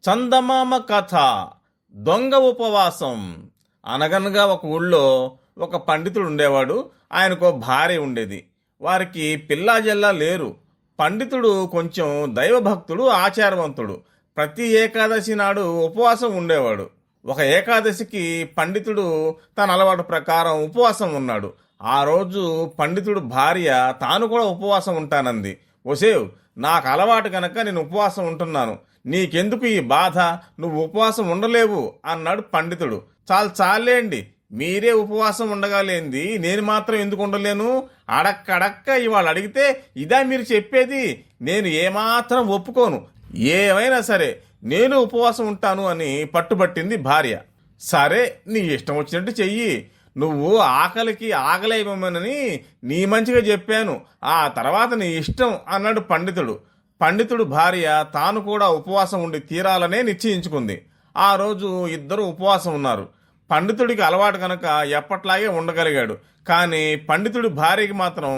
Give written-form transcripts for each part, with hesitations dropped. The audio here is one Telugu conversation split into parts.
చందమామ కథ. దొంగ ఉపవాసం. అనగనగా ఒక ఊళ్ళో ఒక పండితుడు ఉండేవాడు. ఆయనకు భార్య ఉండేది. వారికి పిల్లాజల్లా లేరు. పండితుడు కొంచెం దైవభక్తుడు, ఆచారవంతుడు. ప్రతి ఏకాదశి నాడు ఉపవాసం ఉండేవాడు. ఒక ఏకాదశికి పండితుడు తన అలవాటు ప్రకారం ఉపవాసం ఉన్నాడు. ఆ రోజు పండితుడు భార్య తాను కూడా ఉపవాసం ఉంటానంది. ఒసేవ్, నాకు అలవాటు కనుక నేను ఉపవాసం ఉంటున్నాను, నీకెందుకు ఈ బాధ, నువ్వు ఉపవాసం ఉండలేవు అన్నాడు పండితుడు. చాలేండి, మీరే ఉపవాసం ఉండగాలేంది, నేను మాత్రం ఎందుకు ఉండలేను? అడక్కడక్క ఇవాళ అడిగితే ఇదా మీరు చెప్పేది? నేను ఏమాత్రం ఒప్పుకోను, ఏమైనా సరే నేను ఉపవాసం ఉంటాను అని పట్టుబట్టింది భార్య. సరే, నీ ఇష్టం వచ్చినట్టు చెయ్యి, నువ్వు ఆకలికి ఆకలేమని నీ మంచిగా చెప్పాను, ఆ తర్వాత నీ ఇష్టం అన్నాడు పండితుడు. పండితుడు భార్య తాను కూడా ఉపవాసం ఉండి తీరాలనే నిశ్చయించుకుంది. ఆ రోజు ఇద్దరు ఉపవాసం ఉన్నారు. పండితుడికి అలవాటు కనుక ఎప్పట్లాగే ఉండగలిగాడు. కానీ పండితుడి భార్యకి మాత్రం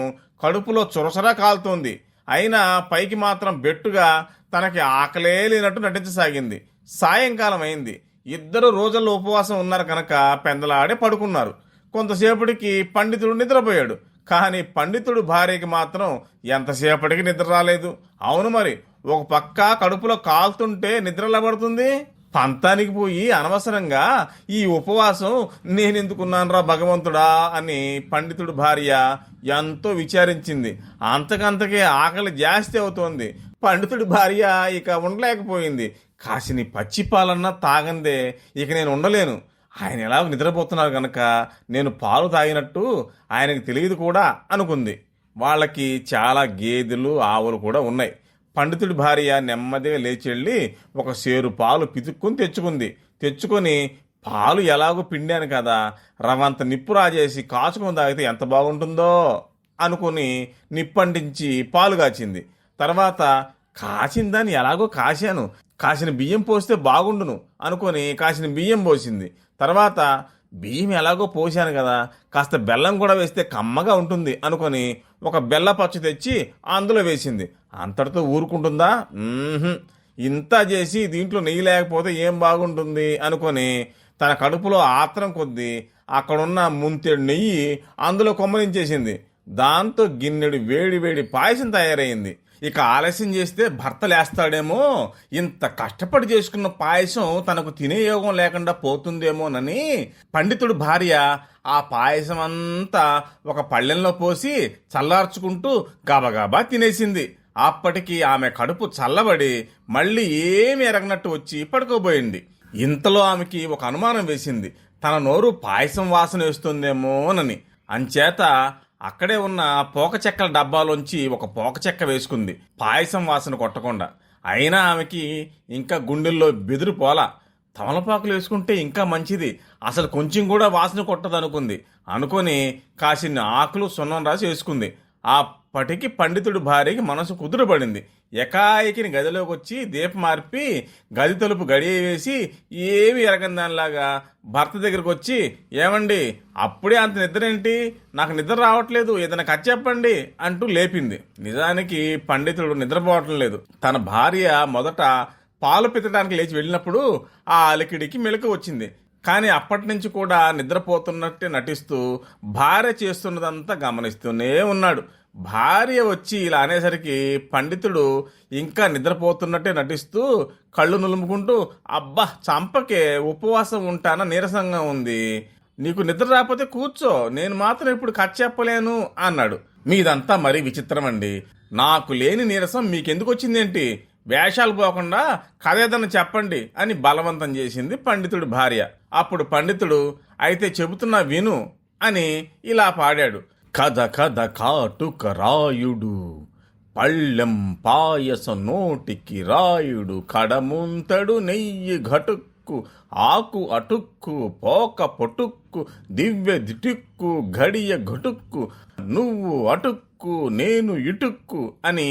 కడుపులో చురసరా కాలుతోంది. అయినా పైకి మాత్రం బెట్టుగా తనకి ఆకలే లేనట్టు నటించసాగింది. సాయంకాలం అయింది. ఇద్దరు రోజుల్లో ఉపవాసం ఉన్నారు కనుక పెందలాడే పడుకున్నారు. కొంతసేపటికి పండితుడు నిద్రపోయాడు. కానీ పండితుడు భార్యకి మాత్రం ఎంతసేపటికి నిద్ర రాలేదు. అవును మరి, ఒక పక్క కడుపులో కాలుతుంటే నిద్రలా పడుతుంది. పంతానికి పోయి అనవసరంగా ఈ ఉపవాసం నేనెందుకున్నానురా భగవంతుడా అని పండితుడు భార్య ఎంతో విచారించింది. అంతకంతకే ఆకలి జాస్తి అవుతోంది. పండితుడి భార్య ఇక ఉండలేకపోయింది. కాసిని పచ్చి పాలన్నా తాగందే ఇక నేను ఉండలేను. ఆయన ఎలా నిద్రపోతున్నారు గనక నేను పాలు తాగినట్టు ఆయనకు తెలియదు కూడా అనుకుంది. వాళ్ళకి చాలా గేదెలు, ఆవులు కూడా ఉన్నాయి. పండితుడి భార్య నెమ్మదిగా లేచెళ్ళి ఒక సేరు పాలు పితుక్కుని తెచ్చుకొని పాలు ఎలాగో పిండాను కదా, రవంత నిప్పు రాజేసి కాచుకొని తాగితే ఎంత బాగుంటుందో అనుకుని నిప్పంటించి పాలు కాచింది. తర్వాత కాచిన దాన్ని ఎలాగో కాశాను, కాసిన బియ్యం పోస్తే బాగుండును అనుకొని కాసిన బియ్యం పోసింది. తర్వాత బియ్యం ఎలాగో పోసాను కదా, కాస్త బెల్లం కూడా వేస్తే కమ్మగా ఉంటుంది అనుకొని ఒక బెల్ల పచ్చ తెచ్చి అందులో వేసింది. అంతటితో ఊరుకుంటుందా? ఇంత చేసి దీంట్లో నెయ్యి లేకపోతే ఏం బాగుంటుంది అనుకొని తన కడుపులో ఆత్రం కొద్దీ అక్కడున్న ముంతెడు నెయ్యి అందులో కొమ్మరించేసింది. దాంతో గిన్నెడు వేడి వేడి పాయసం తయారైంది. ఇక ఆలస్యం చేస్తే భర్త లేస్తాడేమో, ఇంత కష్టపడి చేసుకున్న పాయసం తనకు తినే యోగం లేకుండా పోతుందేమోనని పండితుడు భార్య ఆ పాయసం అంతా ఒక పళ్ళెంలో పోసి చల్లార్చుకుంటూ గబగబా తినేసింది. అప్పటికి ఆమె కడుపు చల్లబడి మళ్ళీ ఏమి ఎరగనట్టు వచ్చి పడుకోబోయింది. ఇంతలో ఆమెకి ఒక అనుమానం వేసింది, తన నోరు పాయసం వాసన వేస్తుందేమోనని. అంచేత అక్కడే ఉన్న పోక చెక్కల డబ్బాలోంచి ఒక పోక చెక్క వేసుకుంది, పాయసం వాసన కొట్టకుండా. అయినా ఆమెకి ఇంకా గుండెల్లో బెదురు పోలా. తమలపాకులు వేసుకుంటే ఇంకా మంచిది, అసలు కొంచెం కూడా వాసన కొట్టదనుకుంది. అనుకొని కాసిన్ని ఆకులు సున్నం రాసి వేసుకుంది. అప్పటికి పండితుడి భార్యకి మనసు కుదురుపడింది. ఎకాయికిని గదిలోకి వచ్చి దీపం మార్పి గది తలుపు గడియ వేసి ఏమి ఎరగని దానిలాగా భర్త దగ్గరకు వచ్చి, ఏమండి అప్పుడే అంత నిద్రేంటి, నాకు నిద్ర రావట్లేదు, ఏదైనా కథ చెప్పండి అంటూ లేపింది. నిజానికి పండితుడు నిద్రపోవటం లేదు. తన భార్య మొదట పాలు పితడానికి లేచి వెళ్ళినప్పుడు ఆ అలికిడికి మెలకు వచ్చింది. కానీ అప్పటి నుంచి కూడా నిద్రపోతున్నట్టే నటిస్తూ భార్య చేస్తున్నదంతా గమనిస్తూనే ఉన్నాడు. భార్య వచ్చి ఇలా అనేసరికి పండితుడు ఇంకా నిద్రపోతున్నట్టే నటిస్తూ కళ్ళు నులుముకుంటూ, అబ్బా చంపకే, ఉపవాసం ఉంటానా, నీరసంగా ఉంది, నీకు నిద్ర రాకపోతే కూర్చో, నేను మాత్రం ఇప్పుడు కథ చెప్పలేను అన్నాడు. మీదంతా మరీ విచిత్రం అండి, నాకు లేని నీరసం మీకెందుకు వచ్చిందేంటి, వేషాలు పోకుండా కథ ఏదన్నా చెప్పండి అని బలవంతం చేసింది పండితుడి భార్య. అప్పుడు పండితుడు, అయితే చెబుతున్నా విను అని ఇలా పాడాడు. కథ కథ కాటుక రాయుడు, పళ్ళెం పాయస నోటికి రాయుడు, కడముంతడు నెయ్యి ఘటుక్కు, ఆకు అటుక్కు, పోక పొటుక్కు, దివ్య దిటుక్కు, గడియ ఘటుక్కు, నువ్వు అటుక్కు నేను ఇటుక్కు అని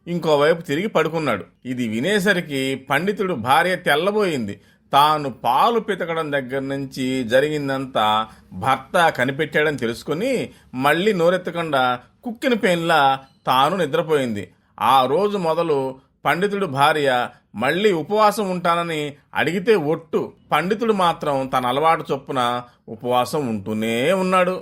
ఇంకోవైపు తిరిగి పడుకున్నాడు. ఇది వినేసరికి పండితుడు భార్య తెల్లబోయింది. తాను పాలు పితకడం దగ్గర నుంచి జరిగిందంతా భర్త కనిపెట్టాడని తెలుసుకుని మళ్ళీ నోరెత్తకుండా కుక్కిన పెయిన్లా తాను నిద్రపోయింది. ఆ రోజు మొదలు పండితుడి భార్య మళ్ళీ ఉపవాసం ఉంటానని అడిగితే ఒట్టు. పండితుడు మాత్రం తన అలవాటు చొప్పున ఉపవాసం ఉంటూనే ఉన్నాడు.